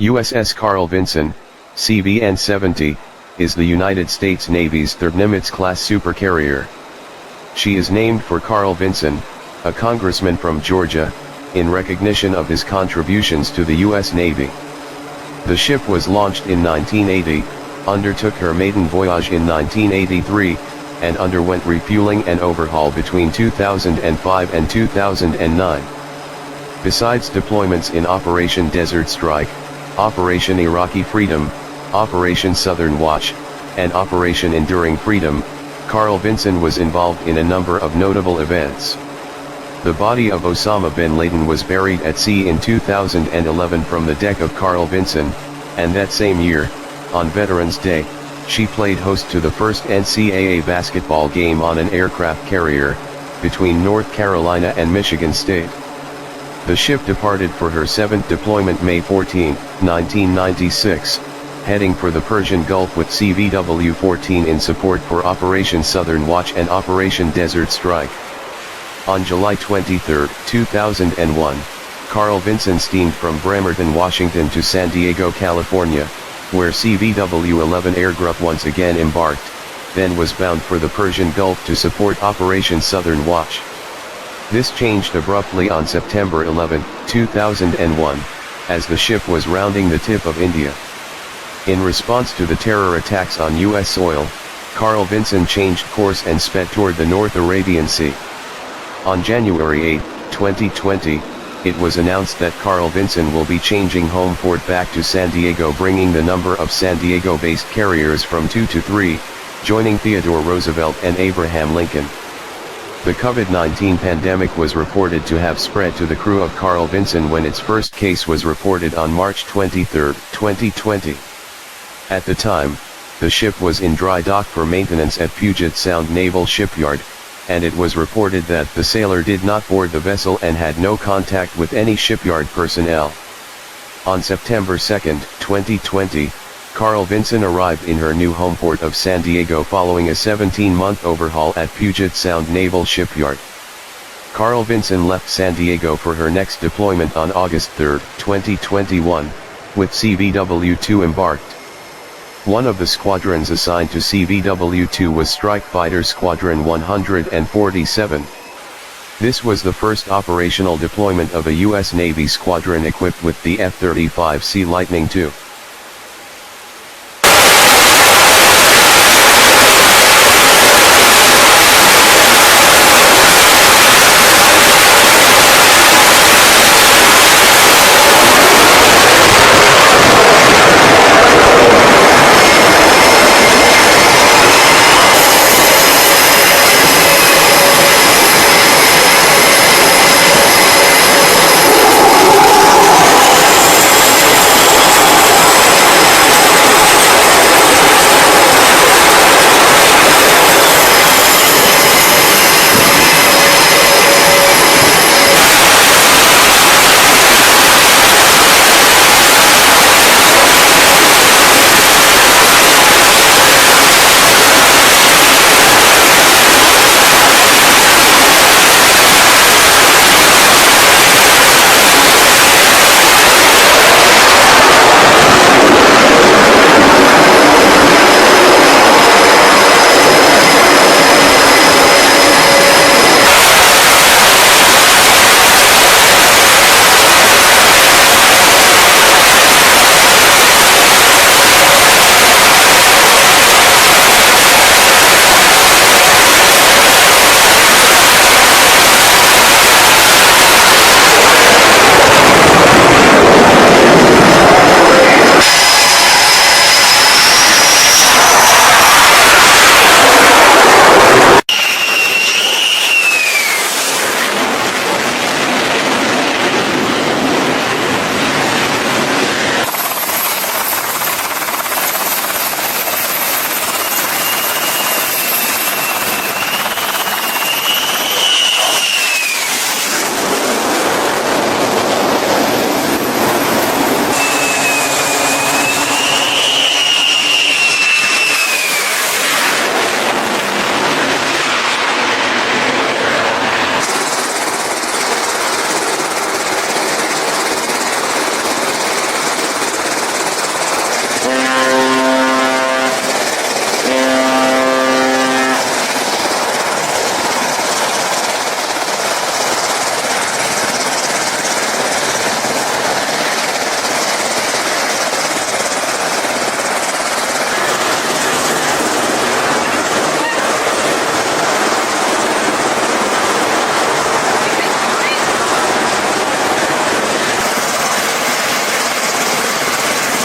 USS Carl Vinson, CVN-70, is the United States Navy's third Nimitz class supercarrier. She is named for Carl Vinson, a congressman from Georgia, in recognition of his contributions to the U.S. Navy. The ship was launched in 1980, undertook her maiden voyage in 1983, and underwent refueling and overhaul between 2005 and 2009. Besides deployments in Operation Desert Strike, Operation Iraqi Freedom, Operation Southern Watch, and Operation Enduring Freedom, Carl Vinson was involved in a number of notable events. The body of Osama bin Laden was buried at sea in 2011 from the deck of Carl Vinson, and that same year, on Veterans Day, she played host to the first NCAA basketball game on an aircraft carrier, between North Carolina and Michigan State. The ship departed for her seventh deployment May 14, 1996, heading for the Persian Gulf with CVW-14 in support for Operation Southern Watch and Operation Desert Strike. On July 23, 2001, Carl Vinson steamed from Bremerton, Washington to San Diego, California, where CVW-11 Air Group once again embarked, then was bound for the Persian Gulf to support Operation Southern Watch. This changed abruptly on September 11, 2001, as the ship was rounding the tip of India. In response to the terror attacks on U.S. soil, Carl Vinson changed course and sped toward the North Arabian Sea. On January 8, 2020, it was announced that Carl Vinson will be changing home port back to San Diego, bringing the number of San Diego-based carriers from 2 to 3, joining Theodore Roosevelt and Abraham Lincoln. The COVID-19 pandemic was reported to have spread to the crew of Carl Vinson when its first case was reported on March 23, 2020. At the time, the ship was in dry dock for maintenance at Puget Sound Naval Shipyard, and it was reported that the sailor did not board the vessel and had no contact with any shipyard personnel. On September 2, 2020, Carl Vinson arrived in her new home port of San Diego following a 17-month overhaul at Puget Sound Naval Shipyard. Carl Vinson left San Diego for her next deployment on August 3, 2021, with CVW-2 embarked. One of the squadrons assigned to CVW-2 was Strike Fighter Squadron 147. This was the first operational deployment of a U.S. Navy squadron equipped with the F-35C Lightning II.